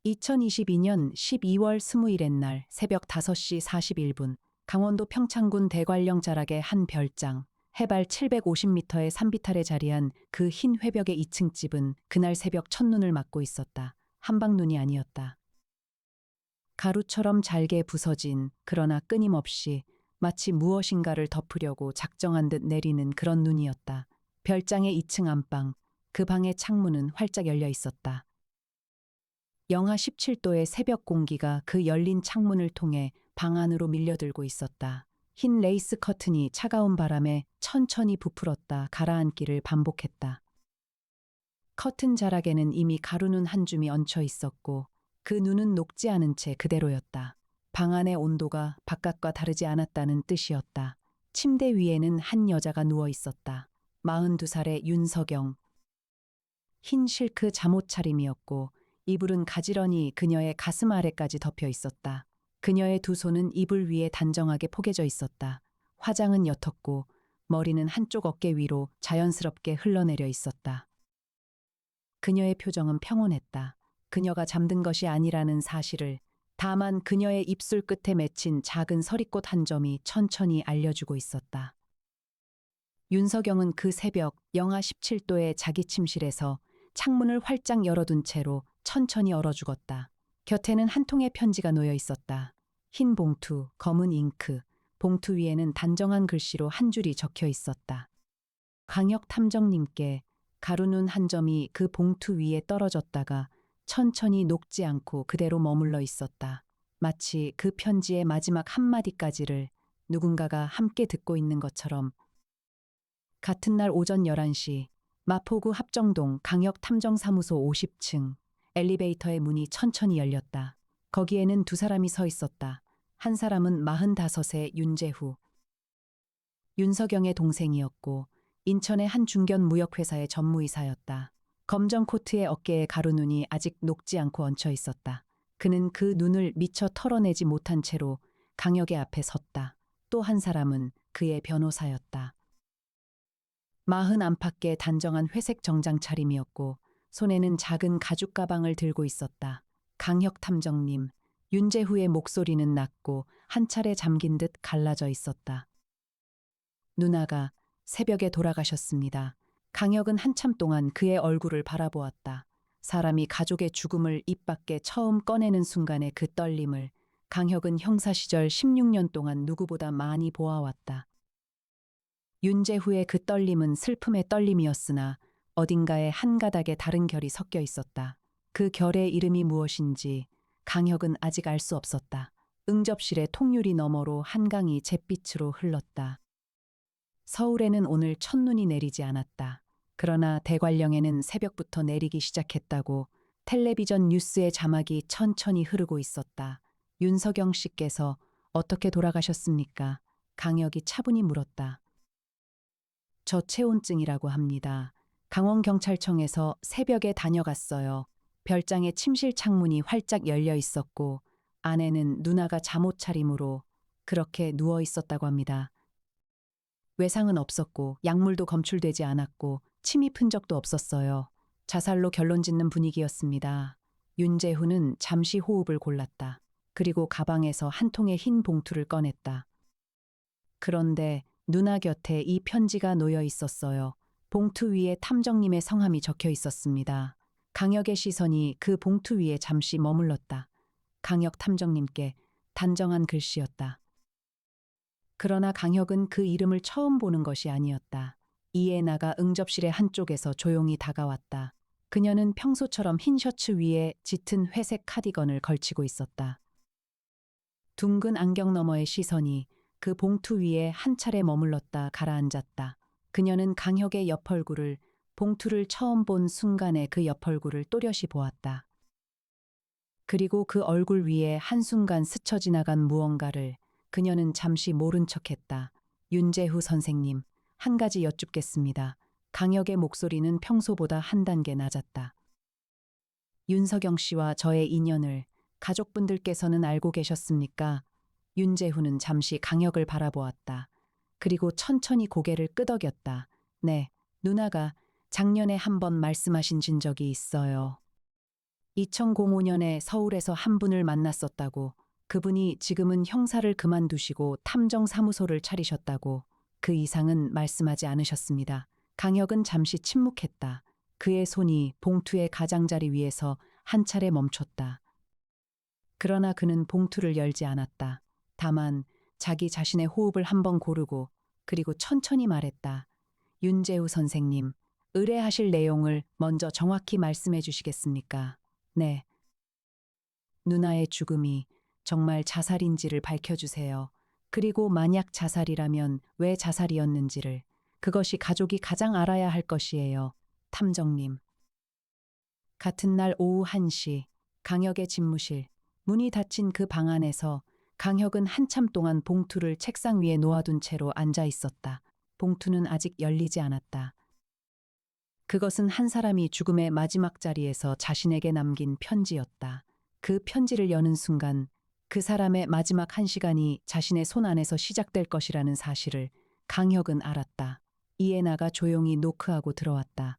2022년 12월 20일의 날 새벽 5시 41분 강원도 평창군 대관령 자락의 한 별장 해발 750m의 산비탈에 자리한 그 흰 회벽의 2층 집은 그날 새벽 첫눈을 맞고 있었다. 한방눈이 아니었다. 가루처럼 잘게 부서진 그러나 끊임없이 마치 무엇인가를 덮으려고 작정한 듯 내리는 그런 눈이었다. 별장의 2층 안방, 그 방의 창문은 활짝 열려 있었다. 영하 17도의 새벽 공기가 그 열린 창문을 통해 방 안으로 밀려들고 있었다. 흰 레이스 커튼이 차가운 바람에 천천히 부풀었다 가라앉기를 반복했다. 커튼 자락에는 이미 가루눈 한 줌이 얹혀 있었고 그 눈은 녹지 않은 채 그대로였다. 방 안의 온도가 바깥과 다르지 않았다는 뜻이었다. 침대 위에는 한 여자가 누워 있었다. 42살의 윤석영. 흰 실크 잠옷 차림이었고 이불은 가지런히 그녀의 가슴 아래까지 덮여 있었다. 그녀의 두 손은 이불 위에 단정하게 포개져 있었다. 화장은 옅었고 머리는 한쪽 어깨 위로 자연스럽게 흘러내려 있었다. 그녀의 표정은 평온했다. 그녀가 잠든 것이 아니라는 사실을, 다만 그녀의 입술 끝에 맺힌 작은 서리꽃 한 점이 천천히 알려주고 있었다. 윤석영은 그 새벽 영하 17도의 자기 침실에서 창문을 활짝 열어둔 채로 천천히 얼어 죽었다. 곁에는 한 통의 편지가 놓여 있었다. 흰 봉투, 검은 잉크, 봉투 위에는 단정한 글씨로 한 줄이 적혀 있었다. 강혁 탐정님께. 가루눈 한 점이 그 봉투 위에 떨어졌다가 천천히 녹지 않고 그대로 머물러 있었다. 마치 그 편지의 마지막 한마디까지를 누군가가 함께 듣고 있는 것처럼. 같은 날 오전 11시 마포구 합정동 강역탐정사무소 50층 엘리베이터의 문이 천천히 열렸다. 거기에는 두 사람이 서 있었다. 한 사람은 45세 윤재후. 윤석영의 동생이었고 인천의 한 중견 무역회사의 전무이사였다. 검정 코트의 어깨에 가루눈이 아직 녹지 않고 얹혀 있었다. 그는 그 눈을 미처 털어내지 못한 채로 강혁의 앞에 섰다. 또 한 사람은 그의 변호사였다. 40 안팎의 단정한 회색 정장 차림이었고 손에는 작은 가죽 가방을 들고 있었다. 강혁 탐정님, 윤재후의 목소리는 낮고 한 차례 잠긴 듯 갈라져 있었다. 누나가 새벽에 돌아가셨습니다. 강혁은 한참 동안 그의 얼굴을 바라보았다. 사람이 가족의 죽음을 입 밖에 처음 꺼내는 순간의 그 떨림을 강혁은 형사 시절 16년 동안 누구보다 많이 보아왔다. 윤재후의 그 떨림은 슬픔의 떨림이었으나 어딘가에 한 가닥의 다른 결이 섞여 있었다. 그 결의 이름이 무엇인지 강혁은 아직 알 수 없었다. 응접실의 통유리 너머로 한강이 잿빛으로 흘렀다. 서울에는 오늘 첫눈이 내리지 않았다. 그러나 대관령에는 새벽부터 내리기 시작했다고 텔레비전 뉴스의 자막이 천천히 흐르고 있었다. 윤석영 씨께서 어떻게 돌아가셨습니까? 강혁이 차분히 물었다. 저체온증이라고 합니다. 강원경찰청에서 새벽에 다녀갔어요. 별장의 침실 창문이 활짝 열려 있었고 안에는 누나가 잠옷 차림으로 그렇게 누워 있었다고 합니다. 외상은 없었고 약물도 검출되지 않았고 침입 흔적도 없었어요. 자살로 결론 짓는 분위기였습니다. 윤재후는 잠시 호흡을 골랐다. 그리고 가방에서 한 통의 흰 봉투를 꺼냈다. 그런데 누나 곁에 이 편지가 놓여 있었어요. 봉투 위에 탐정님의 성함이 적혀 있었습니다. 강혁의 시선이 그 봉투 위에 잠시 머물렀다. 강혁 탐정님께 단정한 글씨였다. 그러나 강혁은 그 이름을 처음 보는 것이 아니었다. 이해나가 응접실의 한쪽에서 조용히 다가왔다. 그녀는 평소처럼 흰 셔츠 위에 짙은 회색 카디건을 걸치고 있었다. 둥근 안경 너머의 시선이 그 봉투 위에 한 차례 머물렀다 가라앉았다. 그녀는 강혁의 옆얼굴을, 봉투를 처음 본 순간에 그 옆얼굴을 또렷이 보았다. 그리고 그 얼굴 위에 한순간 스쳐 지나간 무언가를 그녀는 잠시 모른 척했다. 윤재후 선생님, 한 가지 여쭙겠습니다. 강혁의 목소리는 평소보다 한 단계 낮았다. 윤석영 씨와 저의 인연을 가족분들께서는 알고 계셨습니까? 윤재후는 잠시 강혁을 바라보았다. 그리고 천천히 고개를 끄덕였다. 네, 누나가 작년에 한 번 말씀하신 적이 있어요. 2005년에 서울에서 한 분을 만났었다고, 그분이 지금은 형사를 그만두시고 탐정사무소를 차리셨다고, 그 이상은 말씀하지 않으셨습니다. 강혁은 잠시 침묵했다. 그의 손이 봉투의 가장자리 위에서 한 차례 멈췄다. 그러나 그는 봉투를 열지 않았다. 다만 자기 자신의 호흡을 한번 고르고 그리고 천천히 말했다. 윤재우 선생님, 의뢰하실 내용을 먼저 정확히 말씀해 주시겠습니까? 네. 누나의 죽음이 정말 자살인지를 밝혀주세요. 그리고 만약 자살이라면 왜 자살이었는지를. 그것이 가족이 가장 알아야 할 것이에요. 탐정님. 같은 날 오후 1시, 강혁의 집무실. 문이 닫힌 그 방 안에서 강혁은 한참 동안 봉투를 책상 위에 놓아둔 채로 앉아 있었다. 봉투는 아직 열리지 않았다. 그것은 한 사람이 죽음의 마지막 자리에서 자신에게 남긴 편지였다. 그 편지를 여는 순간 그 사람의 마지막 한 시간이 자신의 손 안에서 시작될 것이라는 사실을 강혁은 알았다. 이에나가 조용히 노크하고 들어왔다.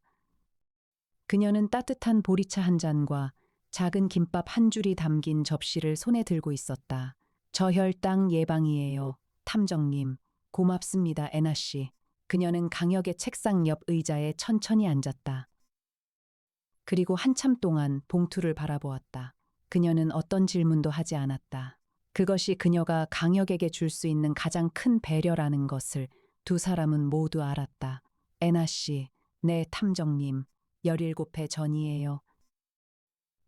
그녀는 따뜻한 보리차 한 잔과 작은 김밥 한 줄이 담긴 접시를 손에 들고 있었다. 저혈당 예방이에요. 탐정님. 고맙습니다, 애나 씨. 그녀는 강혁의 책상 옆 의자에 천천히 앉았다. 그리고 한참 동안 봉투를 바라보았다. 그녀는 어떤 질문도 하지 않았다. 그것이 그녀가 강혁에게 줄 수 있는 가장 큰 배려라는 것을 두 사람은 모두 알았다. 애나 씨, 네, 탐정님. 17회 전이에요.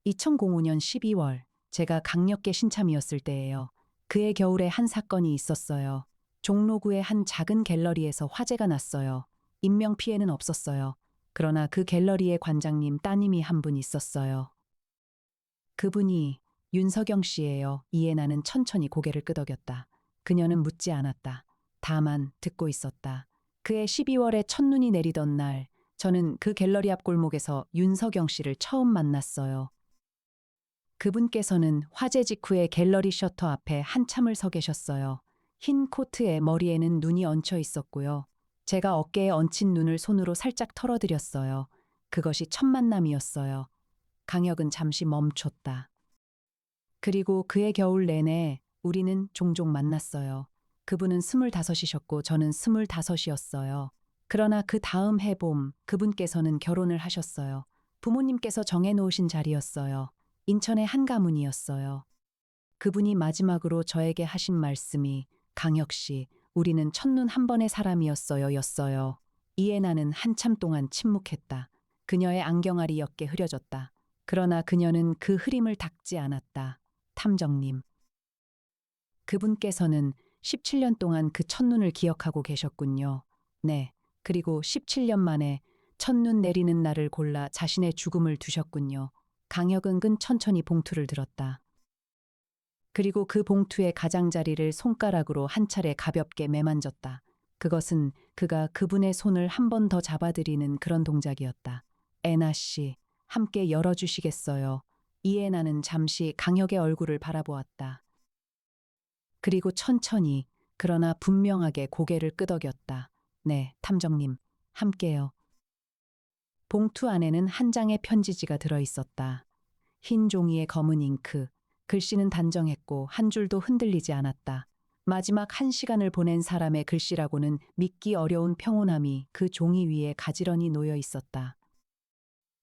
2005년 12월, 제가 강력계 신참이었을 때예요. 그해 겨울에 한 사건이 있었어요. 종로구의 한 작은 갤러리에서 화재가 났어요. 인명피해는 없었어요. 그러나 그 갤러리의 관장님 따님이 한 분 있었어요. 그분이 윤석영 씨예요. 이에나는 천천히 고개를 끄덕였다. 그녀는 묻지 않았다. 다만 듣고 있었다. 그해 12월에 첫눈이 내리던 날, 저는 그 갤러리 앞 골목에서 윤석영 씨를 처음 만났어요. 그분께서는 화재 직후에 갤러리 셔터 앞에 한참을 서 계셨어요. 흰 코트에 머리에는 눈이 얹혀 있었고요. 제가 어깨에 얹힌 눈을 손으로 살짝 털어드렸어요. 그것이 첫 만남이었어요. 강혁은 잠시 멈췄다. 그리고 그해 겨울 내내 우리는 종종 만났어요. 그분은 25이셨고 저는 25이었어요. 그러나 그 다음 해 봄 그분께서는 결혼을 하셨어요. 부모님께서 정해놓으신 자리였어요. 인천의 한 가문이었어요. 그분이 마지막으로 저에게 하신 말씀이 강혁 씨, 우리는 첫눈 한 번의 사람이었어요 였어요. 이에나는 한참 동안 침묵했다. 그녀의 안경알이 옅게 흐려졌다. 그러나 그녀는 그 흐림을 닦지 않았다. 탐정님. 그분께서는 17년 동안 그 첫눈을 기억하고 계셨군요. 네. 그리고 17년 만에 첫눈 내리는 날을 골라 자신의 죽음을 두셨군요. 강혁은 천천히 봉투를 들었다. 그리고 그 봉투의 가장자리를 손가락으로 한 차례 가볍게 매만졌다. 그것은 그가 그분의 손을 한 번 더 잡아들이는 그런 동작이었다. 애나 씨, 함께 열어주시겠어요? 이애나는 잠시 강혁의 얼굴을 바라보았다. 그리고 천천히, 그러나 분명하게 고개를 끄덕였다. 네, 탐정님, 함께요. 봉투 안에는 한 장의 편지지가 들어 있었다. 흰 종이에 검은 잉크, 글씨는 단정했고 한 줄도 흔들리지 않았다. 마지막 한 시간을 보낸 사람의 글씨라고는 믿기 어려운 평온함이 그 종이 위에 가지런히 놓여 있었다.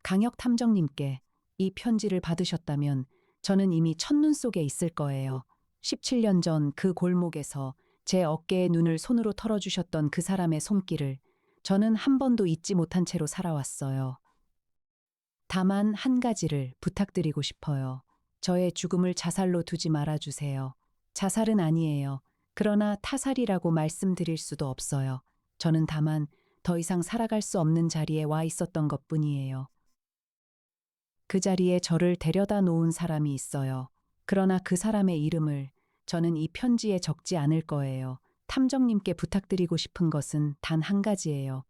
강혁 탐정님께 이 편지를 받으셨다면 저는 이미 첫눈 속에 있을 거예요. 17년 전 그 골목에서 제 어깨에 눈을 손으로 털어주셨던 그 사람의 손길을 저는 한 번도 잊지 못한 채로 살아왔어요. 다만 한 가지를 부탁드리고 싶어요. 저의 죽음을 자살로 두지 말아주세요. 자살은 아니에요. 그러나 타살이라고 말씀드릴 수도 없어요. 저는 다만 더 이상 살아갈 수 없는 자리에 와 있었던 것 뿐이에요. 그 자리에 저를 데려다 놓은 사람이 있어요. 그러나 그 사람의 이름을 저는 이 편지에 적지 않을 거예요. 탐정님께 부탁드리고 싶은 것은 단 한 가지예요.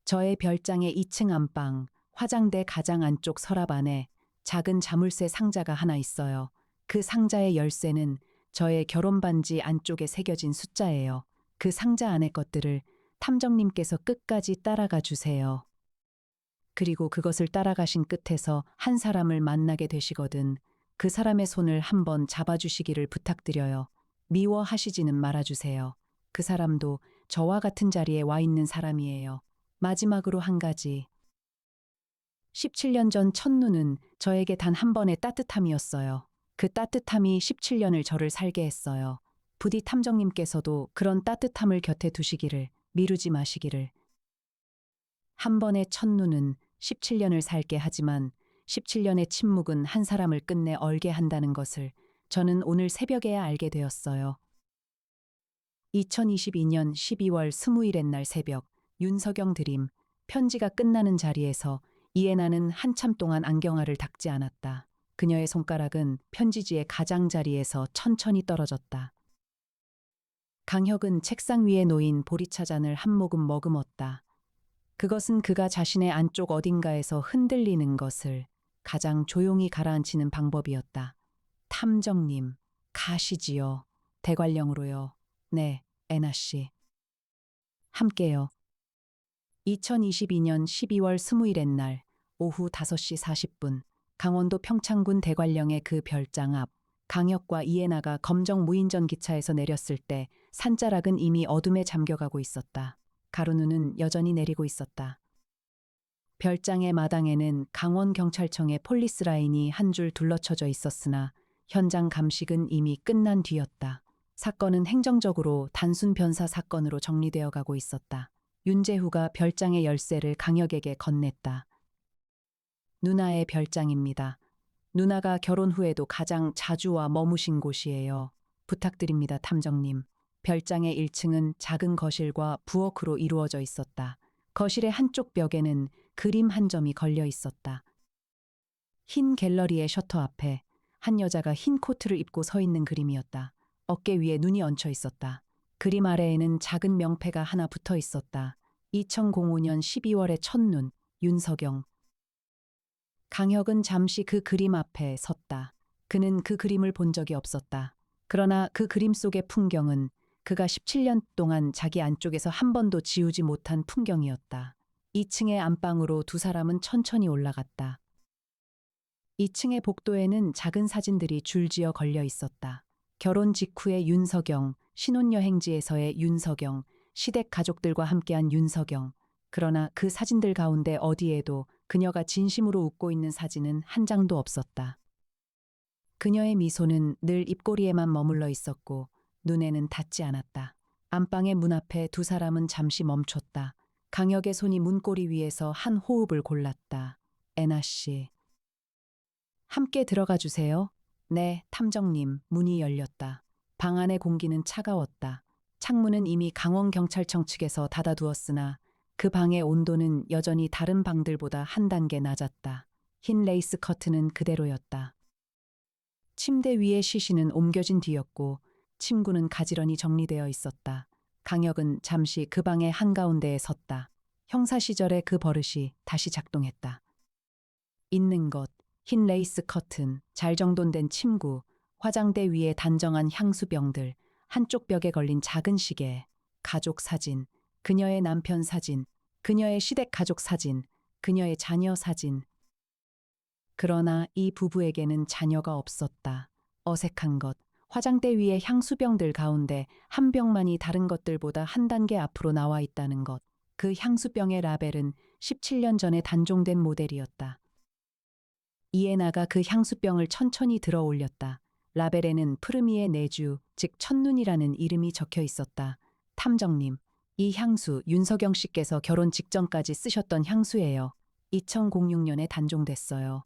저의 별장의 2층 안방, 화장대 가장 안쪽 서랍 안에 작은 자물쇠 상자가 하나 있어요. 그 상자의 열쇠는 저의 결혼 반지 안쪽에 새겨진 숫자예요. 그 상자 안의 것들을 탐정님께서 끝까지 따라가 주세요. 그리고 그것을 따라가신 끝에서 한 사람을 만나게 되시거든. 그 사람의 손을 한번 잡아주시기를 부탁드려요. 미워하시지는 말아주세요. 그 사람도 저와 같은 자리에 와 있는 사람이에요. 마지막으로 한 가지. 17년 전 첫눈은 저에게 단 한 번의 따뜻함이었어요. 그 따뜻함이 17년을 저를 살게 했어요. 부디 탐정님께서도 그런 따뜻함을 곁에 두시기를, 미루지 마시기를. 한 번의 첫눈은 17년을 살게 하지만 17년의 침묵은 한 사람을 끝내 얼게 한다는 것을 저는 오늘 새벽에야 알게 되었어요. 2022년 12월 20일의 날 새벽, 윤석영 드림, 편지가 끝나는 자리에서 이해나는 한참 동안 안경알을 닦지 않았다. 그녀의 손가락은 편지지의 가장자리에서 천천히 떨어졌다. 강혁은 책상 위에 놓인 보리차 잔을 한 모금 머금었다. 그것은 그가 자신의 안쪽 어딘가에서 흔들리는 것을 가장 조용히 가라앉히는 방법이었다. 탐정님, 가시지요. 대관령으로요. 네, 애나 씨. 함께요. 2022년 12월 20일의 날 오후 5시 40분 강원도 평창군 대관령의 그 별장 앞 강혁과 이해나가 검정 무인전 기차에서 내렸을 때 산자락은 이미 어둠에 잠겨가고 있었다. 가로눈은 여전히 내리고 있었다. 별장의 마당에는 강원경찰청의 폴리스 라인이 한 줄 둘러쳐져 있었으나 현장 감식은 이미 끝난 뒤였다. 사건은 행정적으로 단순 변사 사건으로 정리되어 가고 있었다. 윤재후가 별장의 열쇠를 강혁에게 건넸다. 누나의 별장입니다. 누나가 결혼 후에도 가장 자주 와 머무신 곳이에요. 부탁드립니다, 탐정님. 별장의 1층은 작은 거실과 부엌으로 이루어져 있었다. 거실의 한쪽 벽에는 그림 한 점이 걸려 있었다. 흰 갤러리의 셔터 앞에 한 여자가 흰 코트를 입고 서 있는 그림이었다. 어깨 위에 눈이 얹혀 있었다. 그림 아래에는 작은 명패가 하나 붙어 있었다. 2005년 12월의 첫눈, 윤석영. 강혁은 잠시 그 그림 앞에 섰다. 그는 그 그림을 본 적이 없었다. 그러나 그 그림 속의 풍경은 그가 17년 동안 자기 안쪽에서 한 번도 지우지 못한 풍경이었다. 2층의 안방으로 두 사람은 천천히 올라갔다. 2층의 복도에는 작은 사진들이 줄지어 걸려 있었다. 결혼 직후의 윤석영, 신혼여행지에서의 윤석영, 시댁 가족들과 함께한 윤석영. 그러나 그 사진들 가운데 어디에도 그녀가 진심으로 웃고 있는 사진은 한 장도 없었다. 그녀의 미소는 늘 입꼬리에만 머물러 있었고 눈에는 닿지 않았다. 안방의 문 앞에 두 사람은 잠시 멈췄다. 강혁의 손이 문고리 위에서 한 호흡을 골랐다. 애나 씨. 함께 들어가 주세요. 네, 탐정님. 문이 열렸다. 방 안의 공기는 차가웠다. 창문은 이미 강원경찰청 측에서 닫아두었으나 그 방의 온도는 여전히 다른 방들보다 한 단계 낮았다. 흰 레이스 커튼은 그대로였다. 침대 위의 시신은 옮겨진 뒤였고 침구는 가지런히 정리되어 있었다. 강혁은 잠시 그 방의 한가운데에 섰다. 형사 시절의 그 버릇이 다시 작동했다. 있는 것, 흰 레이스 커튼, 잘 정돈된 침구, 화장대 위에 단정한 향수병들, 한쪽 벽에 걸린 작은 시계, 가족 사진, 그녀의 남편 사진, 그녀의 시댁 가족 사진, 그녀의 자녀 사진. 그러나 이 부부에게는 자녀가 없었다. 어색한 것, 화장대 위의 향수병들 가운데 한 병만이 다른 것들보다 한 단계 앞으로 나와 있다는 것. 그 향수병의 라벨은 17년 전에 단종된 모델이었다. 이에나가 그 향수병을 천천히 들어 올렸다. 라벨에는 푸르미의 내주, 즉 첫눈이라는 이름이 적혀 있었다. 탐정님, 이 향수 윤석영 씨께서 결혼 직전까지 쓰셨던 향수예요. 2006년에 단종됐어요.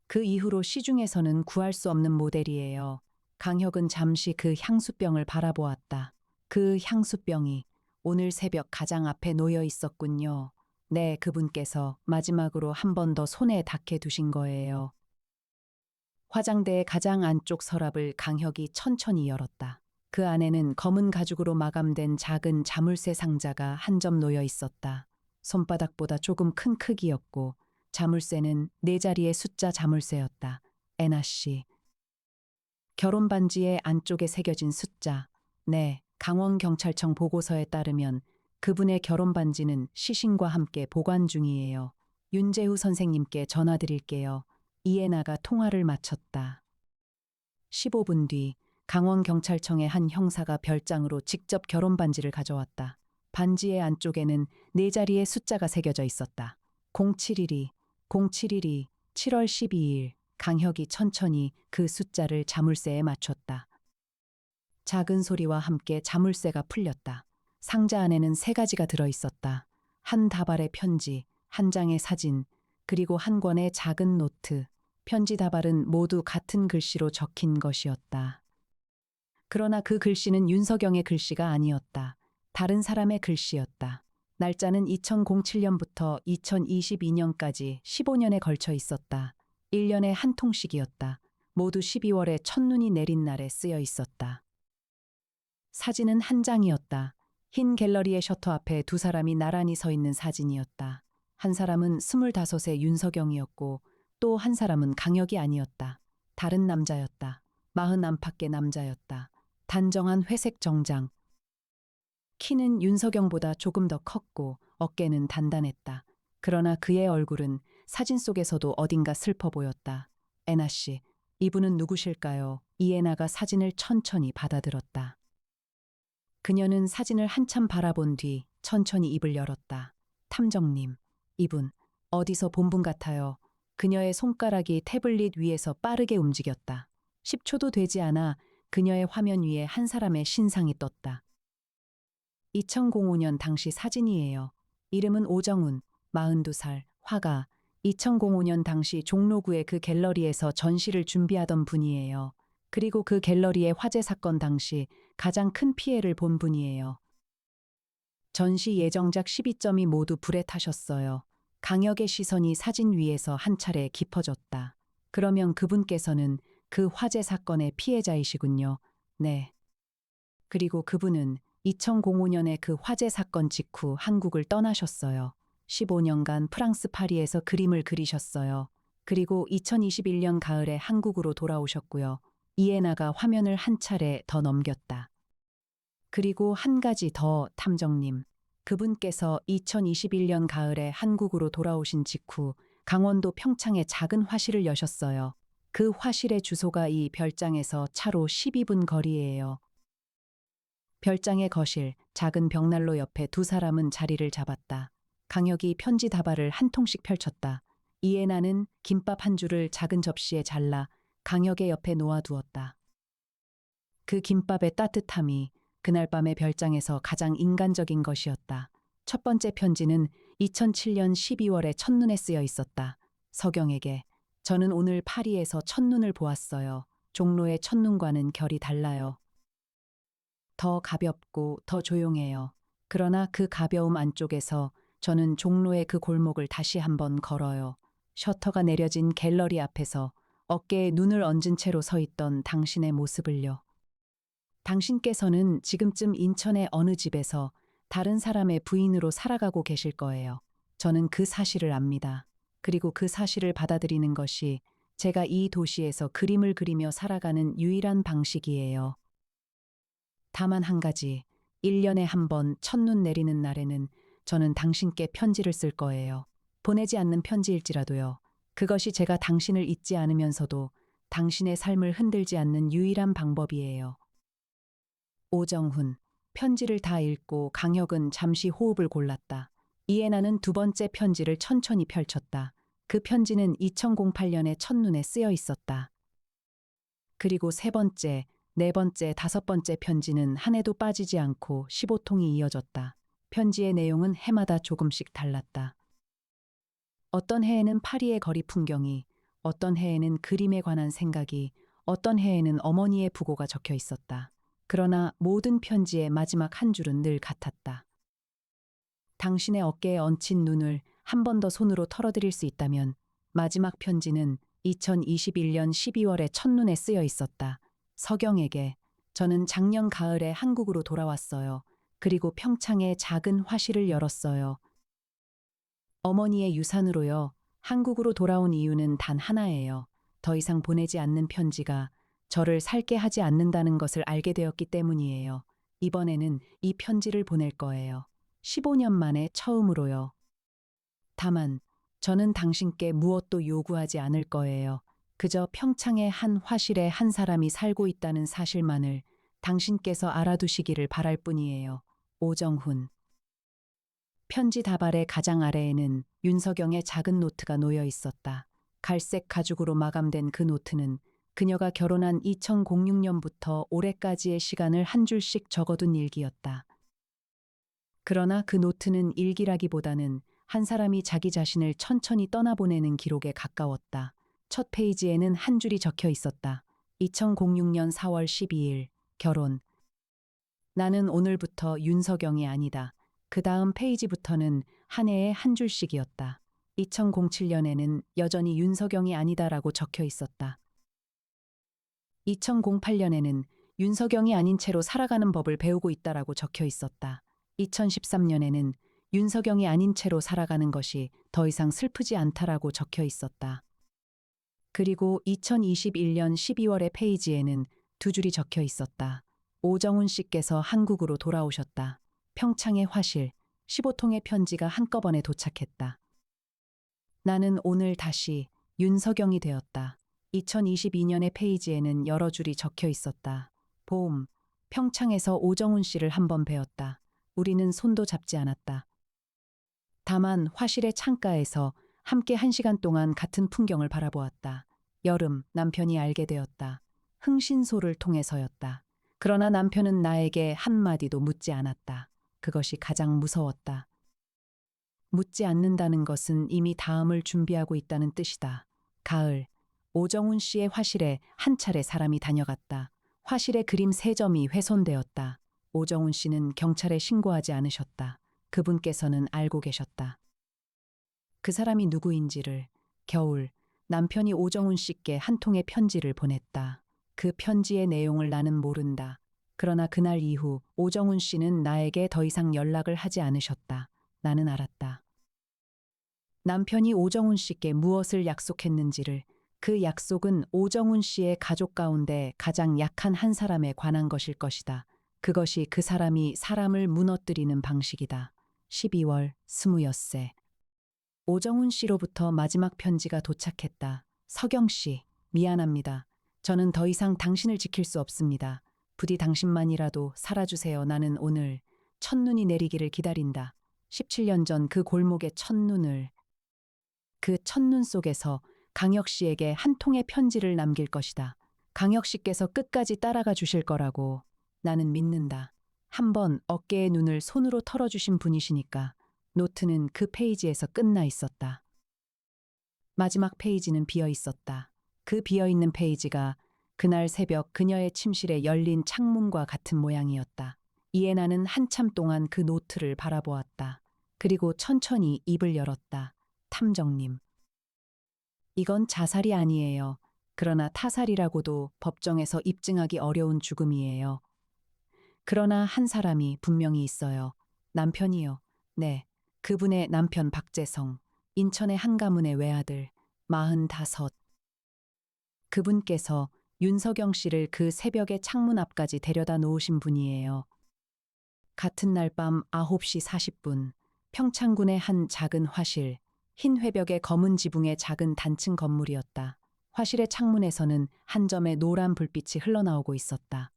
그 이후로 시중에서는 구할 수 없는 모델이에요. 강혁은 잠시 그 향수병을 바라보았다. 그 향수병이 오늘 새벽 가장 앞에 놓여 있었군요. 네, 그분께서 마지막으로 한 번 더 손에 닿게 두신 거예요. 화장대의 가장 안쪽 서랍을 강혁이 천천히 열었다. 그 안에는 검은 가죽으로 마감된 작은 자물쇠 상자가 한 점 놓여 있었다. 손바닥보다 조금 큰 크기였고 자물쇠는 네 자리의 숫자 자물쇠였다. 애나 씨. 결혼 반지의 안쪽에 새겨진 숫자. 네, 강원경찰청 보고서에 따르면 그분의 결혼 반지는 시신과 함께 보관 중이에요. 윤재후 선생님께 전화드릴게요. 이해나가 통화를 마쳤다. 15분 뒤 강원경찰청의 한 형사가 별장으로 직접 결혼 반지를 가져왔다. 반지의 안쪽에는 네 자리의 숫자가 새겨져 있었다. 0712, 0712, 7월 12일. 강혁이 천천히 그 숫자를 자물쇠에 맞췄다. 작은 소리와 함께 자물쇠가 풀렸다. 상자 안에는 세 가지가 들어 있었다. 한 다발의 편지, 한 장의 사진, 그리고 한 권의 작은 노트. 편지 다발은 모두 같은 글씨로 적힌 것이었다. 그러나 그 글씨는 윤석영의 글씨가 아니었다. 다른 사람의 글씨였다. 날짜는 2007년부터 2022년까지 15년에 걸쳐 있었다. 1년에 한 통씩이었다. 모두 12월에 첫눈이 내린 날에 쓰여 있었다. 사진은 한 장이었다. 흰 갤러리의 셔터 앞에 두 사람이 나란히 서 있는 사진이었다. 한 사람은 25의 윤석영이었고 또 한 사람은 강혁이 아니었다. 다른 남자였다. 40 안팎의 남자였다. 단정한 회색 정장. 키는 윤석영보다 조금 더 컸고 어깨는 단단했다. 그러나 그의 얼굴은 사진 속에서도 어딘가 슬퍼 보였다. 애나 씨, 이분은 누구실까요? 이애나가 사진을 천천히 받아들었다. 그녀는 사진을 한참 바라본 뒤 천천히 입을 열었다. 탐정님, 이분 어디서 본 분 같아요. 그녀의 손가락이 태블릿 위에서 빠르게 움직였다. 10초도 되지 않아 그녀의 화면 위에 한 사람의 신상이 떴다. 2005년 당시 사진이에요. 이름은 오정훈, 42살, 화가. 2005년 당시 종로구의 그 갤러리에서 전시를 준비하던 분이에요. 그리고 그 갤러리의 화재 사건 당시 가장 큰 피해를 본 분이에요. 전시 예정작 12점이 모두 불에 타셨어요. 강혁의 시선이 사진 위에서 한 차례 깊어졌다. 그러면 그분께서는 그 화재 사건의 피해자이시군요. 네. 그리고 그분은 2005년에 그 화재 사건 직후 한국을 떠나셨어요. 15년간 프랑스 파리에서 그림을 그리셨어요. 그리고 2021년 가을에 한국으로 돌아오셨고요. 이에나가 화면을 한 차례 더 넘겼다. 그리고 한 가지 더, 탐정님. 그분께서 2021년 가을에 한국으로 돌아오신 직후 강원도 평창에 작은 화실을 여셨어요. 그 화실의 주소가 이 별장에서 차로 12분 거리예요. 별장의 거실, 작은 벽난로 옆에 두 사람은 자리를 잡았다. 강혁이 편지 다발을 한 통씩 펼쳤다. 이에나는 김밥 한 줄을 작은 접시에 잘라 강혁의 옆에 놓아두었다. 그 김밥의 따뜻함이 그날 밤의 별장에서 가장 인간적인 것이었다. 첫 번째 편지는 2007년 12월에 첫눈에 쓰여 있었다. 서경에게, 저는 오늘 파리에서 첫눈을 보았어요. 종로의 첫눈과는 결이 달라요. 더 가볍고 더 조용해요. 그러나 그 가벼움 안쪽에서 저는 종로의 그 골목을 다시 한번 걸어요. 셔터가 내려진 갤러리 앞에서 어깨에 눈을 얹은 채로 서 있던 당신의 모습을요. 당신께서는 지금쯤 인천의 어느 집에서 다른 사람의 부인으로 살아가고 계실 거예요. 저는 그 사실을 압니다. 그리고 그 사실을 받아들이는 것이 제가 이 도시에서 그림을 그리며 살아가는 유일한 방식이에요. 다만 한 가지, 1년에 한 번 첫눈 내리는 날에는 저는 당신께 편지를 쓸 거예요. 보내지 않는 편지일지라도요. 그것이 제가 당신을 잊지 않으면서도 당신의 삶을 흔들지 않는 유일한 방법이에요. 오정훈. 편지를 다 읽고 강혁은 잠시 호흡을 골랐다. 이에나는 두 번째 편지를 천천히 펼쳤다. 그 편지는 2008년에 첫눈에 쓰여 있었다. 그리고 세 번째, 네 번째, 다섯 번째 편지는 한 해도 빠지지 않고 15통이 이어졌다. 편지의 내용은 해마다 조금씩 달랐다. 어떤 해에는 파리의 거리 풍경이, 어떤 해에는 그림에 관한 생각이, 어떤 해에는 어머니의 부고가 적혀 있었다. 그러나 모든 편지의 마지막 한 줄은 늘 같았다. 당신의 어깨에 얹힌 눈을 한 번 더 손으로 털어드릴 수 있다면 마지막 편지는 2021년 12월에 첫눈에 쓰여 있었다. 서경에게, 저는 작년 가을에 한국으로 돌아왔어요. 그리고 평창에 작은 화실을 열었어요. 어머니의 유산으로요. 한국으로 돌아온 이유는 단 하나예요. 더 이상 보내지 않는 편지가 저를 살게 하지 않는다는 것을 알게 되었기 때문이에요. 이번에는 이 편지를 보낼 거예요. 15년 만에 처음으로요. 다만 저는 당신께 무엇도 요구하지 않을 거예요. 그저 평창의 한 화실에 한 사람이 살고 있다는 사실만을 당신께서 알아두시기를 바랄 뿐이에요. 오정훈. 편지 다발의 가장 아래에는 윤석영의 작은 노트가 놓여 있었다. 갈색 가죽으로 마감된 그 노트는 그녀가 결혼한 2006년부터 올해까지의 시간을 한 줄씩 적어둔 일기였다. 그러나 그 노트는 일기라기보다는 한 사람이 자기 자신을 천천히 떠나보내는 기록에 가까웠다. 첫 페이지에는 한 줄이 적혀 있었다. 2006년 4월 12일, 결혼. 나는 오늘부터 윤석영이 아니다. 그 다음 페이지부터는 한 해에 한 줄씩이었다. 2007년에는 여전히 윤석영이 아니다라고 적혀 있었다. 2008년에는 윤석영이 아닌 채로 살아가는 법을 배우고 있다라고 적혀 있었다. 2013년에는 윤석영이 아닌 채로 살아가는 것이 더 이상 슬프지 않다라고 적혀 있었다. 그리고 2021년 12월의 페이지에는 두 줄이 적혀 있었다. 오정훈 씨께서 한국으로 돌아오셨다. 평창의 화실, 15통의 편지가 한꺼번에 도착했다. 나는 오늘 다시 윤석영이 되었다. 2022년의 페이지에는 여러 줄이 적혀 있었다. 봄, 평창에서 오정훈 씨를 한번 뵈었다. 우리는 손도 잡지 않았다. 다만 화실의 창가에서 함께 1시간 동안 같은 풍경을 바라보았다. 여름, 남편이 알게 되었다. 흥신소를 통해서였다. 그러나 남편은 나에게 한마디도 묻지 않았다. 그것이 가장 무서웠다. 묻지 않는다는 것은 이미 다음을 준비하고 있다는 뜻이다. 가을, 오정훈 씨의 화실에 한 차례 사람이 다녀갔다. 화실의 그림 3점이 훼손되었다. 오정훈 씨는 경찰에 신고하지 않으셨다. 그분께서는 알고 계셨다. 그 사람이 누구인지를. 겨울, 남편이 오정훈 씨께 한 통의 편지를 보냈다. 그 편지의 내용을 나는 모른다. 그러나 그날 이후 오정훈 씨는 나에게 더 이상 연락을 하지 않으셨다. 나는 알았다. 남편이 오정훈 씨께 무엇을 약속했는지를. 그 약속은 오정훈 씨의 가족 가운데 가장 약한 한 사람에 관한 것일 것이다. 그것이 그 사람이 사람을 무너뜨리는 방식이다. 12월 26세. 오정훈 씨로부터 마지막 편지가 도착했다. 서경 씨, 미안합니다. 저는 더 이상 당신을 지킬 수 없습니다. 부디 당신만이라도 살아주세요. 나는 오늘 첫눈이 내리기를 기다린다. 17년 전 그 골목의 첫눈을. 그 첫눈 속에서 강혁 씨에게 한 통의 편지를 남길 것이다. 강혁 씨께서 끝까지 따라가 주실 거라고 나는 믿는다. 한번 어깨의 눈을 손으로 털어주신 분이시니까. 노트는 그 페이지에서 끝나 있었다. 마지막 페이지는 비어 있었다. 그 비어 있는 페이지가 그날 새벽 그녀의 침실에 열린 창문과 같은 모양이었다. 이에 나는 한참 동안 그 노트를 바라보았다. 그리고 천천히 입을 열었다. 탐정님. 이건 자살이 아니에요. 그러나 타살이라고도 법정에서 입증하기 어려운 죽음이에요. 그러나 한 사람이 분명히 있어요. 남편이요. 네. 그분의 남편 박재성. 인천의 한 가문의 외아들. 45. 그분께서 윤석영 씨를 그 새벽에 창문 앞까지 데려다 놓으신 분이에요. 같은 날 밤 9시 40분. 평창군의 한 작은 화실. 흰 회벽의 검은 지붕의 작은 단층 건물이었다. 화실의 창문에서는 한 점의 노란 불빛이 흘러나오고 있었다.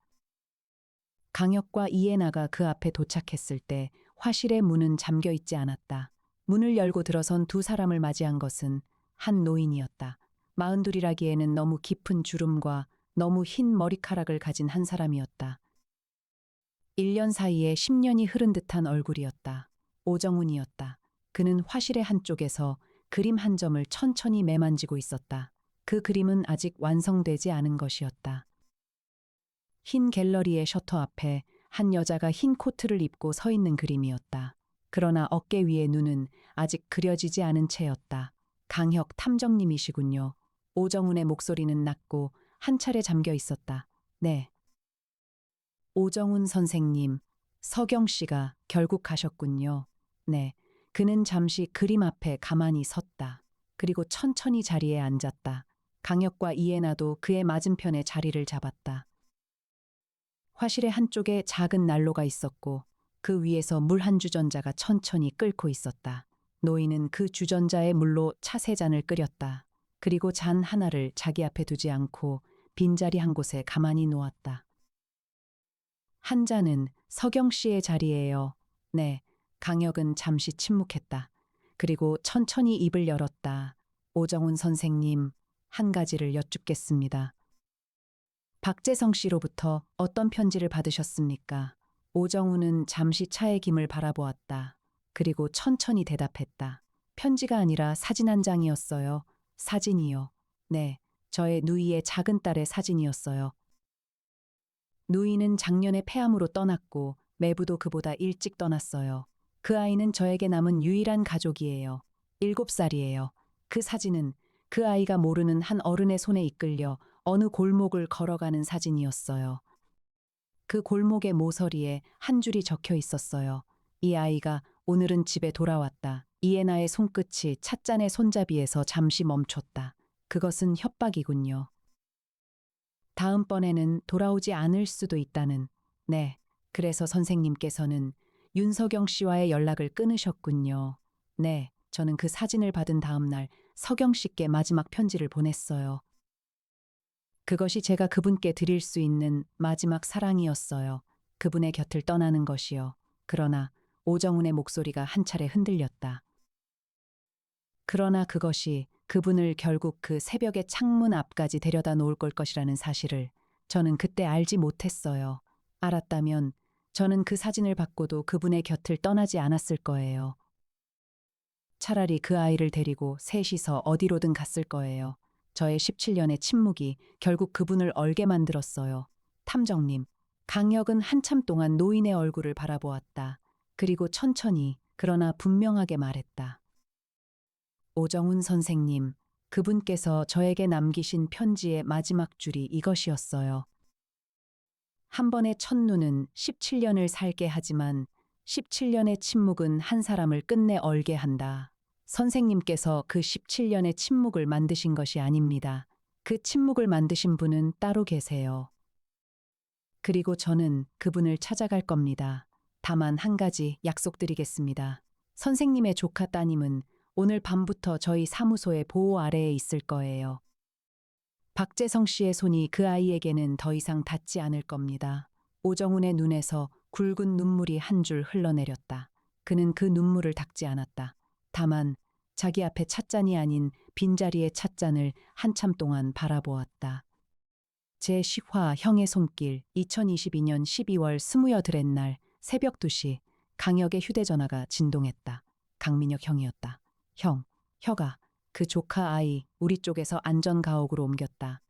강혁과 이해나가 그 앞에 도착했을 때 화실의 문은 잠겨 있지 않았다. 문을 열고 들어선 두 사람을 맞이한 것은 한 노인이었다. 42이라기에는 너무 깊은 주름과 너무 흰 머리카락을 가진 한 사람이었다. 1년 사이에 10년이 흐른 듯한 얼굴이었다. 오정훈이었다. 그는 화실의 한쪽에서 그림 한 점을 천천히 매만지고 있었다. 그 그림은 아직 완성되지 않은 것이었다. 흰 갤러리의 셔터 앞에 한 여자가 흰 코트를 입고 서 있는 그림이었다. 그러나 어깨 위의 눈은 아직 그려지지 않은 채였다. 강혁 탐정님이시군요. 오정훈의 목소리는 낮고 한 차례 잠겨 있었다. 네. 오정훈 선생님, 서경 씨가 결국 가셨군요. 네. 그는 잠시 그림 앞에 가만히 섰다. 그리고 천천히 자리에 앉았다. 강혁과 이해나도 그의 맞은편에 자리를 잡았다. 화실의 한쪽에 작은 난로가 있었고 그 위에서 물 한 주전자가 천천히 끓고 있었다. 노인은 그 주전자에 물로 차 세 잔을 끓였다. 그리고 잔 하나를 자기 앞에 두지 않고 빈자리 한 곳에 가만히 놓았다. 한 잔은 서경 씨의 자리예요. 네. 강혁은 잠시 침묵했다. 그리고 천천히 입을 열었다. 오정훈 선생님, 한 가지를 여쭙겠습니다. 박재성 씨로부터 어떤 편지를 받으셨습니까? 오정훈은 잠시 차의 김을 바라보았다. 그리고 천천히 대답했다. 편지가 아니라 사진 한 장이었어요. 사진이요. 네, 저의 누이의 작은 딸의 사진이었어요. 누이는 작년에 폐암으로 떠났고 매부도 그보다 일찍 떠났어요. 그 아이는 저에게 남은 유일한 가족이에요. 7살이에요. 그 사진은 그 아이가 모르는 한 어른의 손에 이끌려 어느 골목을 걸어가는 사진이었어요. 그 골목의 모서리에 한 줄이 적혀 있었어요. 이 아이가 오늘은 집에 돌아왔다. 이에나의 손끝이 찻잔의 손잡이에서 잠시 멈췄다. 그것은 협박이군요. 다음번에는 돌아오지 않을 수도 있다는. 네. 그래서 선생님께서는 윤석영 씨와의 연락을 끊으셨군요. 네. 저는 그 사진을 받은 다음 날 서경 씨께 마지막 편지를 보냈어요. 그것이 제가 그분께 드릴 수 있는 마지막 사랑이었어요. 그분의 곁을 떠나는 것이요. 그러나 오정훈의 목소리가 한 차례 흔들렸다. 그러나 그것이 그분을 결국 그 새벽의 창문 앞까지 데려다 놓을 걸 것이라는 사실을 저는 그때 알지 못했어요. 알았다면 저는 그 사진을 받고도 그분의 곁을 떠나지 않았을 거예요. 차라리 그 아이를 데리고 셋이서 어디로든 갔을 거예요. 저의 17년의 침묵이 결국 그분을 얼게 만들었어요. 탐정님, 강혁은 한참 동안 노인의 얼굴을 바라보았다. 그리고 천천히 그러나 분명하게 말했다. 오정훈 선생님, 그분께서 저에게 남기신 편지의 마지막 줄이 이것이었어요. 한 번의 첫눈은 17년을 살게 하지만 17년의 침묵은 한 사람을 끝내 얼게 한다. 선생님께서 그 17년의 침묵을 만드신 것이 아닙니다. 그 침묵을 만드신 분은 따로 계세요. 그리고 저는 그분을 찾아갈 겁니다. 다만 한 가지 약속드리겠습니다. 선생님의 조카 따님은 오늘 밤부터 저희 사무소의 보호 아래에 있을 거예요. 박재성 씨의 손이 그 아이에게는 더 이상 닿지 않을 겁니다. 오정훈의 눈에서 굵은 눈물이 한 줄 흘러내렸다. 그는 그 눈물을 닦지 않았다. 다만 자기 앞에 찻잔이 아닌 빈자리의 찻잔을 한참 동안 바라보았다. 제10화 형의 손길 2022년 12월 20여들의 날 새벽 2시 강혁의 휴대전화가 진동했다. 강민혁 형이었다. 형, 혀가 그 조카 아이 우리 쪽에서 안전가옥으로 옮겼다.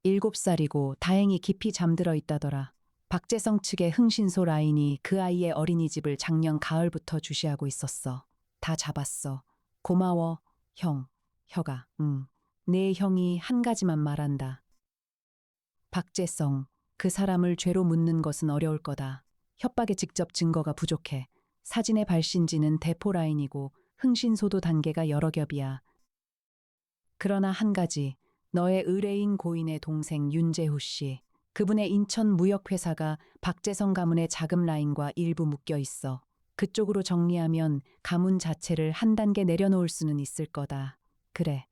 7살이고 다행히 깊이 잠들어 있다더라. 박재성 측의 흥신소 라인이 그 아이의 어린이집을 작년 가을부터 주시하고 있었어. 다 잡았어. 고마워, 형. 혀가, 내 형이 한 가지만 말한다. 박재성, 그 사람을 죄로 묻는 것은 어려울 거다. 협박의 직접 증거가 부족해. 사진의 발신지는 대포 라인이고 흥신소도 단계가 여러 겹이야. 그러나 한 가지, 너의 의뢰인 고인의 동생 윤재후 씨, 그분의 인천 무역회사가 박재성 가문의 자금 라인과 일부 묶여 있어. 그쪽으로 정리하면 가문 자체를 한 단계 내려놓을 수는 있을 거다. 그래.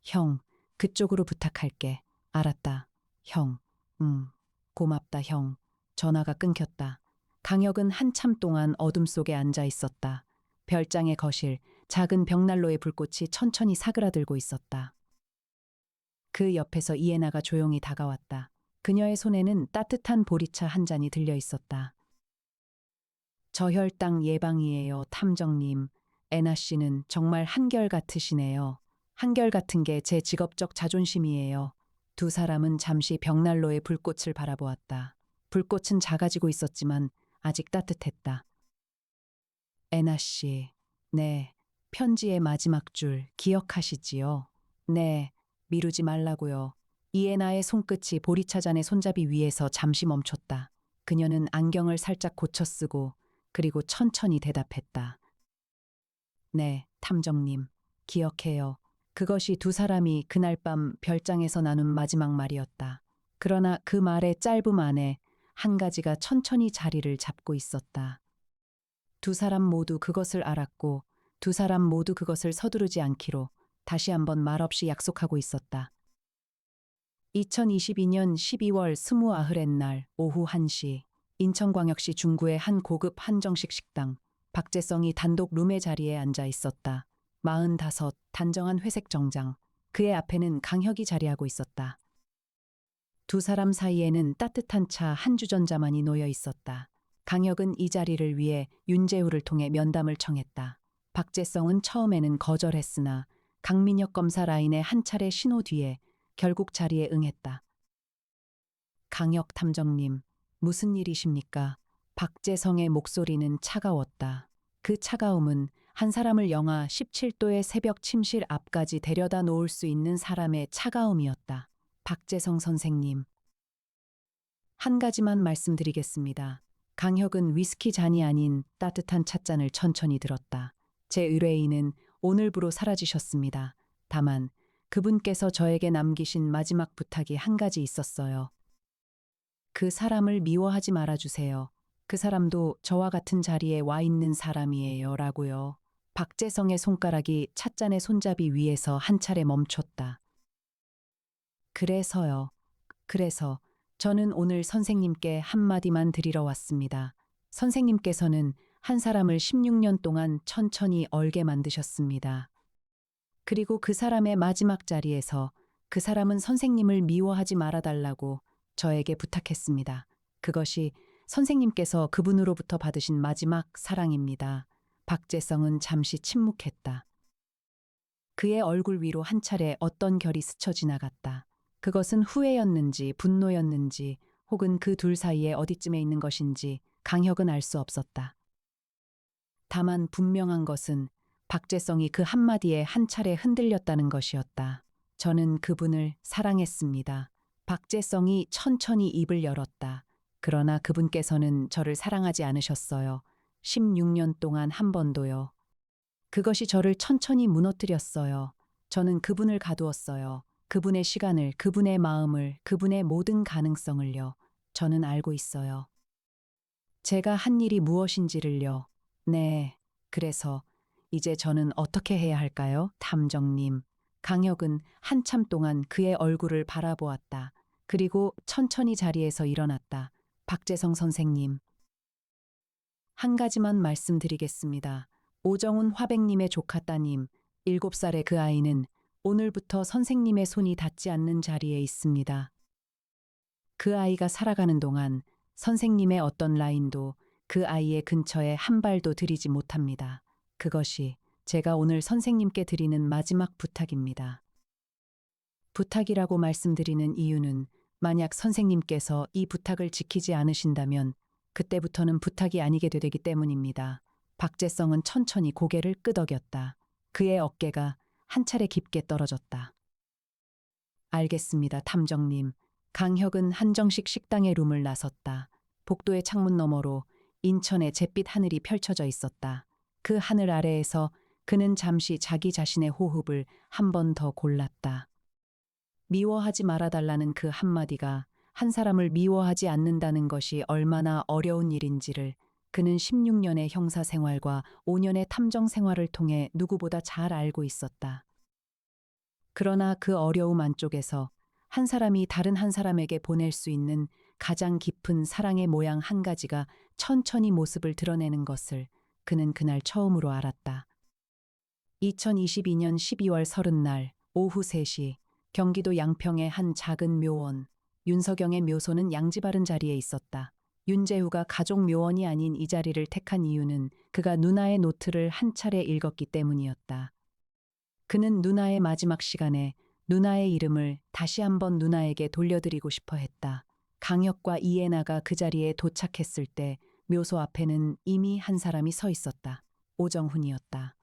형, 그쪽으로 부탁할게. 알았다. 형, 고맙다, 형. 전화가 끊겼다. 강혁은 한참 동안 어둠 속에 앉아 있었다. 별장의 거실, 작은 벽난로의 불꽃이 천천히 사그라들고 있었다. 그 옆에서 이에나가 조용히 다가왔다. 그녀의 손에는 따뜻한 보리차 한 잔이 들려 있었다. 저혈당 예방이에요, 탐정님. 애나 씨는 정말 한결같으시네요. 한결같은 게 제 직업적 자존심이에요. 두 사람은 잠시 벽난로의 불꽃을 바라보았다. 불꽃은 작아지고 있었지만 아직 따뜻했다. 애나 씨, 네, 편지의 마지막 줄 기억하시지요? 네, 미루지 말라고요. 이에나의 손끝이 보리차 잔의 손잡이 위에서 잠시 멈췄다. 그녀는 안경을 살짝 고쳐 쓰고 그리고 천천히 대답했다. 네, 탐정님, 기억해요. 그것이 두 사람이 그날 밤 별장에서 나눈 마지막 말이었다. 그러나 그 말의 짧음 안에 한 가지가 천천히 자리를 잡고 있었다. 두 사람 모두 그것을 알았고 두 사람 모두 그것을 서두르지 않기로 다시 한번 말없이 약속하고 있었다. 2022년 12월 29일 날 오후 1시 인천광역시 중구의 한 고급 한정식 식당 박재성이 단독 룸의 자리에 앉아 있었다. 45 단정한 회색 정장. 그의 앞에는 강혁이 자리하고 있었다. 두 사람 사이에는 따뜻한 차 한 주전자만이 놓여 있었다. 강혁은 이 자리를 위해 윤재우를 통해 면담을 청했다. 박재성은 처음에는 거절했으나 강민혁 검사 라인의 한 차례 신호 뒤에 결국 자리에 응했다. 강혁 탐정님, 무슨 일이십니까? 박재성의 목소리는 차가웠다. 그 차가움은 한 사람을 영하 17도의 새벽 침실 앞까지 데려다 놓을 수 있는 사람의 차가움이었다. 박재성 선생님. 한 가지만 말씀드리겠습니다. 강혁은 위스키 잔이 아닌 따뜻한 찻잔을 천천히 들었다. 제 의뢰인은 오늘부로 사라지셨습니다. 다만 그분께서 저에게 남기신 마지막 부탁이 한 가지 있었어요. 그 사람을 미워하지 말아주세요. 그 사람도 저와 같은 자리에 와 있는 사람이에요. 라고요. 박재성의 손가락이 찻잔의 손잡이 위에서 한 차례 멈췄다. 그래서요. 그래서 저는 오늘 선생님께 한마디만 드리러 왔습니다. 선생님께서는 한 사람을 16년 동안 천천히 얼게 만드셨습니다. 그리고 그 사람의 마지막 자리에서 그 사람은 선생님을 미워하지 말아달라고 저에게 부탁했습니다. 그것이 선생님께서 그분으로부터 받으신 마지막 사랑입니다. 박재성은 잠시 침묵했다. 그의 얼굴 위로 한 차례 어떤 결이 스쳐 지나갔다. 그것은 후회였는지 분노였는지 혹은 그 둘 사이에 어디쯤에 있는 것인지 강혁은 알 수 없었다. 다만 분명한 것은 박재성이 그 한마디에 한 차례 흔들렸다는 것이었다. 저는 그분을 사랑했습니다. 박재성이 천천히 입을 열었다. 그러나 그분께서는 저를 사랑하지 않으셨어요. 16년 동안 한 번도요. 그것이 저를 천천히 무너뜨렸어요. 저는 그분을 가두었어요. 그분의 시간을, 그분의 마음을, 그분의 모든 가능성을요. 저는 알고 있어요. 제가 한 일이 무엇인지를요. 네, 그래서 이제 저는 어떻게 해야 할까요? 탐정님. 강혁은 한참 동안 그의 얼굴을 바라보았다. 그리고 천천히 자리에서 일어났다. 박재성 선생님. 한 가지만 말씀드리겠습니다. 오정훈 화백님의 조카 따님, 7살의 그 아이는 오늘부터 선생님의 손이 닿지 않는 자리에 있습니다. 그 아이가 살아가는 동안 선생님의 어떤 라인도 그 아이의 근처에 한 발도 들이지 못합니다. 그것이 제가 오늘 선생님께 드리는 마지막 부탁입니다. 부탁이라고 말씀드리는 이유는 만약 선생님께서 이 부탁을 지키지 않으신다면 그때부터는 부탁이 아니게 되기 때문입니다. 박재성은 천천히 고개를 끄덕였다. 그의 어깨가 한 차례 깊게 떨어졌다. 알겠습니다, 탐정님. 강혁은 한정식 식당의 룸을 나섰다. 복도의 창문 너머로 인천의 잿빛 하늘이 펼쳐져 있었다. 그 하늘 아래에서 그는 잠시 자기 자신의 호흡을 한 번 더 골랐다. 미워하지 말아달라는 그 한마디가 한 사람을 미워하지 않는다는 것이 얼마나 어려운 일인지를 그는 16년의 형사 생활과 5년의 탐정 생활을 통해 누구보다 잘 알고 있었다. 그러나 그 어려움 안쪽에서 한 사람이 다른 한 사람에게 보낼 수 있는 가장 깊은 사랑의 모양 한 가지가 천천히 모습을 드러내는 것을 그는 그날 처음으로 알았다. 2022년 12월 30날 오후 3시 경기도 양평의 한 작은 묘원, 윤석영의 묘소는 양지바른 자리에 있었다. 윤재우가 가족 묘원이 아닌 이 자리를 택한 이유는 그가 누나의 노트를 한 차례 읽었기 때문이었다. 그는 누나의 마지막 시간에 누나의 이름을 다시 한번 누나에게 돌려드리고 싶어 했다. 강혁과 이해나가 그 자리에 도착했을 때 묘소 앞에는 이미 한 사람이 서 있었다. 오정훈이었다.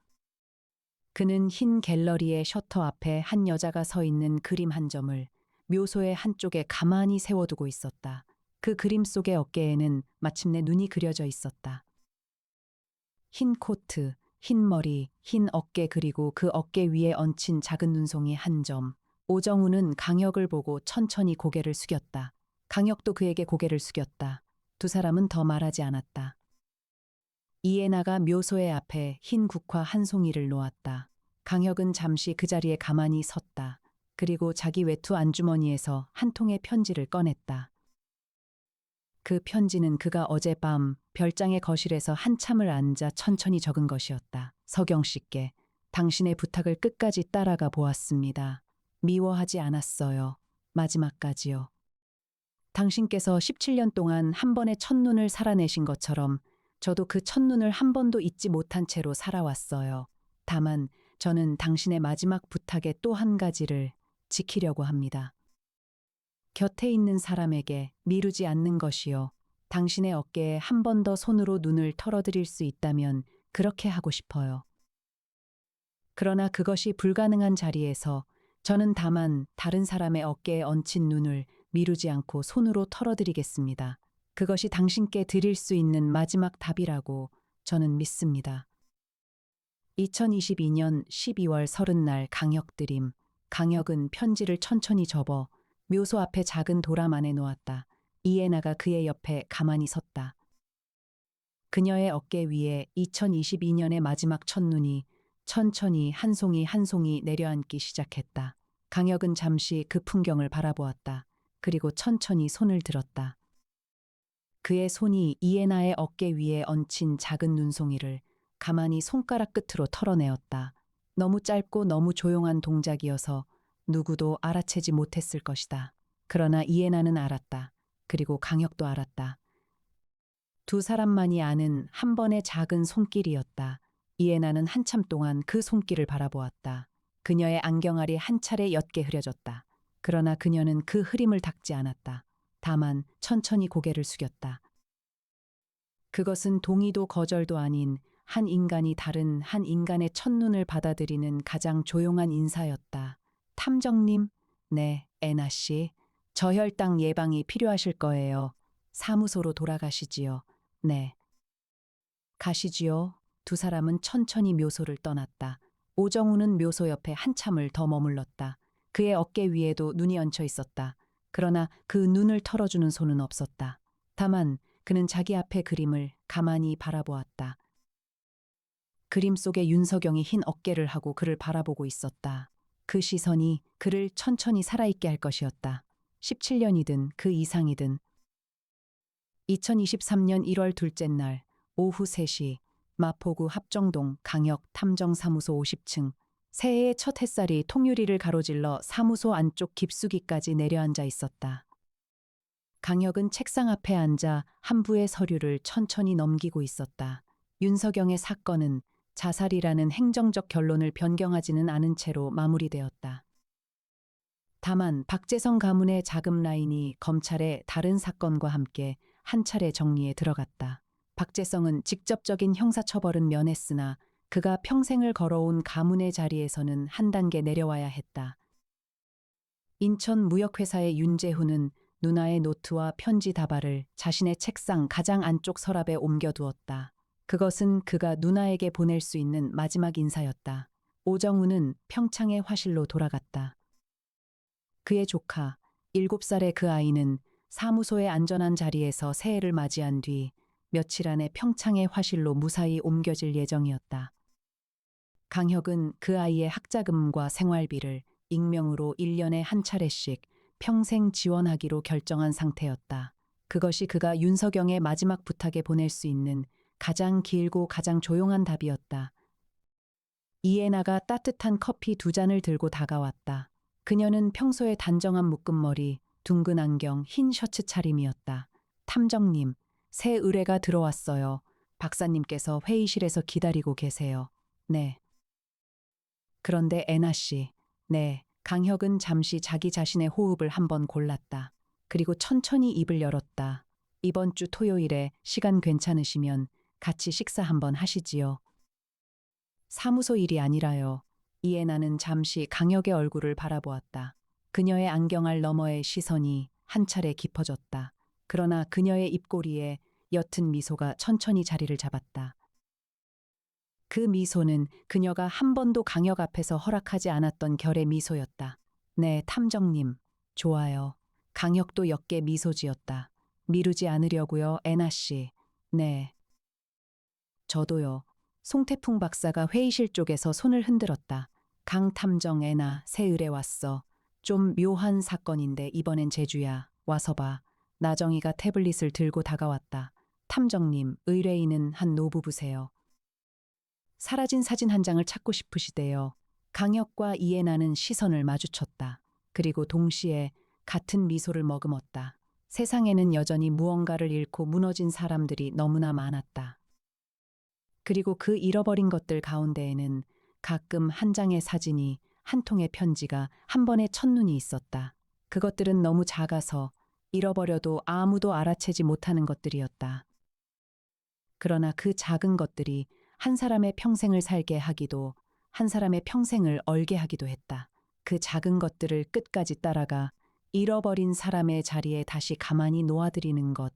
그는 흰 갤러리의 셔터 앞에 한 여자가 서 있는 그림 한 점을 묘소의 한쪽에 가만히 세워두고 있었다. 그 그림 속의 어깨에는 마침내 눈이 그려져 있었다. 흰 코트, 흰 머리, 흰 어깨 그리고 그 어깨 위에 얹힌 작은 눈송이 한 점. 오정훈은 강혁을 보고 천천히 고개를 숙였다. 강혁도 그에게 고개를 숙였다. 두 사람은 더 말하지 않았다. 이에나가 묘소의 앞에 흰 국화 한 송이를 놓았다. 강혁은 잠시 그 자리에 가만히 섰다. 그리고 자기 외투 안주머니에서 한 통의 편지를 꺼냈다. 그 편지는 그가 어젯밤 별장의 거실에서 한참을 앉아 천천히 적은 것이었다. 서경 씨께 당신의 부탁을 끝까지 따라가 보았습니다. 미워하지 않았어요. 마지막까지요. 당신께서 17년 동안 한 번의 첫눈을 살아내신 것처럼 저도 그 첫눈을 한 번도 잊지 못한 채로 살아왔어요. 다만 저는 당신의 마지막 부탁의 또 한 가지를 지키려고 합니다. 곁에 있는 사람에게 미루지 않는 것이요. 당신의 어깨에 한 번 더 손으로 눈을 털어드릴 수 있다면 그렇게 하고 싶어요. 그러나 그것이 불가능한 자리에서 저는 다만 다른 사람의 어깨에 얹힌 눈을 미루지 않고 손으로 털어드리겠습니다. 그것이 당신께 드릴 수 있는 마지막 답이라고 저는 믿습니다. 2022년 12월 30날 강혁 드림. 강혁은 편지를 천천히 접어 묘소 앞에 작은 도람 안에 놓았다. 이에나가 그의 옆에 가만히 섰다. 그녀의 어깨 위에 2022년의 마지막 첫눈이 천천히 한 송이 한 송이 내려앉기 시작했다. 강혁은 잠시 그 풍경을 바라보았다. 그리고 천천히 손을 들었다. 그의 손이 이에나의 어깨 위에 얹힌 작은 눈송이를 가만히 손가락 끝으로 털어내었다. 너무 짧고 너무 조용한 동작이어서 누구도 알아채지 못했을 것이다. 그러나 이에나는 알았다. 그리고 강혁도 알았다. 두 사람만이 아는 한 번의 작은 손길이었다. 이에나는 한참 동안 그 손길을 바라보았다. 그녀의 안경알이 한 차례 옅게 흐려졌다. 그러나 그녀는 그 흐림을 닦지 않았다. 다만 천천히 고개를 숙였다. 그것은 동의도 거절도 아닌 한 인간이 다른 한 인간의 첫눈을 받아들이는 가장 조용한 인사였다. 탐정님, 네, 애나 씨. 저혈당 예방이 필요하실 거예요. 사무소로 돌아가시지요. 네. 가시지요. 두 사람은 천천히 묘소를 떠났다. 오정우는 묘소 옆에 한참을 더 머물렀다. 그의 어깨 위에도 눈이 얹혀 있었다. 그러나 그 눈을 털어주는 손은 없었다. 다만 그는 자기 앞의 그림을 가만히 바라보았다. 그림 속에 윤석영이 흰 어깨를 하고 그를 바라보고 있었다. 그 시선이 그를 천천히 살아있게 할 것이었다. 17년이든 그 이상이든. 2023년 1월 둘째 날 오후 3시 마포구 합정동 강혁 탐정사무소 50층. 새해의 첫 햇살이 통유리를 가로질러 사무소 안쪽 깊숙이까지 내려앉아 있었다. 강혁은 책상 앞에 앉아 한 부의 서류를 천천히 넘기고 있었다. 윤석영의 사건은 자살이라는 행정적 결론을 변경하지는 않은 채로 마무리되었다. 다만 박재성 가문의 자금 라인이 검찰의 다른 사건과 함께 한 차례 정리에 들어갔다. 박재성은 직접적인 형사처벌은 면했으나 그가 평생을 걸어온 가문의 자리에서는 한 단계 내려와야 했다. 인천무역회사의 윤재훈은 누나의 노트와 편지 다발을 자신의 책상 가장 안쪽 서랍에 옮겨두었다. 그것은 그가 누나에게 보낼 수 있는 마지막 인사였다. 오정우는 평창의 화실로 돌아갔다. 그의 조카, 7살의 그 아이는 사무소의 안전한 자리에서 새해를 맞이한 뒤 며칠 안에 평창의 화실로 무사히 옮겨질 예정이었다. 강혁은 그 아이의 학자금과 생활비를 익명으로 1년에 한 차례씩 평생 지원하기로 결정한 상태였다. 그것이 그가 윤석영의 마지막 부탁에 보낼 수 있는 가장 길고 가장 조용한 답이었다. 이에나가 따뜻한 커피 2잔을 들고 다가왔다. 그녀는 평소에 단정한 묶음머리, 둥근 안경, 흰 셔츠 차림이었다. 탐정님, 새 의뢰가 들어왔어요. 박사님께서 회의실에서 기다리고 계세요. 네. 그런데 애나 씨, 네. 강혁은 잠시 자기 자신의 호흡을 한번 골랐다. 그리고 천천히 입을 열었다. 이번 주 토요일에 시간 괜찮으시면 같이 식사 한번 하시지요. 사무소 일이 아니라요. 이에나는 잠시 강혁의 얼굴을 바라보았다. 그녀의 안경알 너머의 시선이 한 차례 깊어졌다. 그러나 그녀의 입꼬리에 옅은 미소가 천천히 자리를 잡았다. 그 미소는 그녀가 한 번도 강혁 앞에서 허락하지 않았던 결의 미소였다. 네, 탐정님. 좋아요. 강혁도 옅게 미소 지었다. 미루지 않으려고요, 애나 씨. 네. 저도요. 송태풍 박사가 회의실 쪽에서 손을 흔들었다. 강 탐정 애나 새 의뢰 왔어. 좀 묘한 사건인데 이번엔 제주야. 와서 봐. 나정이가 태블릿을 들고 다가왔다. 탐정님, 의뢰인은 한 노부부세요. 사라진 사진 한 장을 찾고 싶으시대요. 강혁과 이해나는 시선을 마주쳤다. 그리고 동시에 같은 미소를 머금었다. 세상에는 여전히 무언가를 잃고 무너진 사람들이 너무나 많았다. 그리고 그 잃어버린 것들 가운데에는 가끔 한 장의 사진이, 한 통의 편지가, 한 번의 첫눈이 있었다. 그것들은 너무 작아서 잃어버려도 아무도 알아채지 못하는 것들이었다. 그러나 그 작은 것들이 한 사람의 평생을 살게 하기도, 한 사람의 평생을 얼게 하기도 했다. 그 작은 것들을 끝까지 따라가 잃어버린 사람의 자리에 다시 가만히 놓아드리는 것.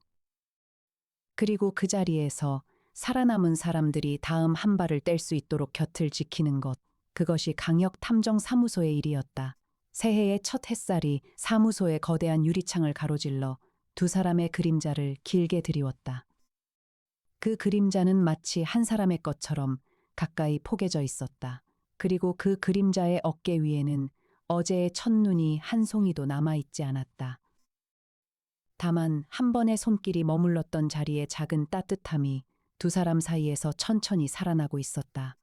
그리고 그 자리에서 살아남은 사람들이 다음 한 발을 뗄 수 있도록 곁을 지키는 것. 그것이 강력 탐정 사무소의 일이었다. 새해의 첫 햇살이 사무소의 거대한 유리창을 가로질러 두 사람의 그림자를 길게 드리웠다. 그 그림자는 마치 한 사람의 것처럼 가까이 포개져 있었다. 그리고 그 그림자의 어깨 위에는 어제의 첫눈이 한 송이도 남아있지 않았다. 다만 한 번의 손길이 머물렀던 자리의 작은 따뜻함이 두 사람 사이에서 천천히 살아나고 있었다.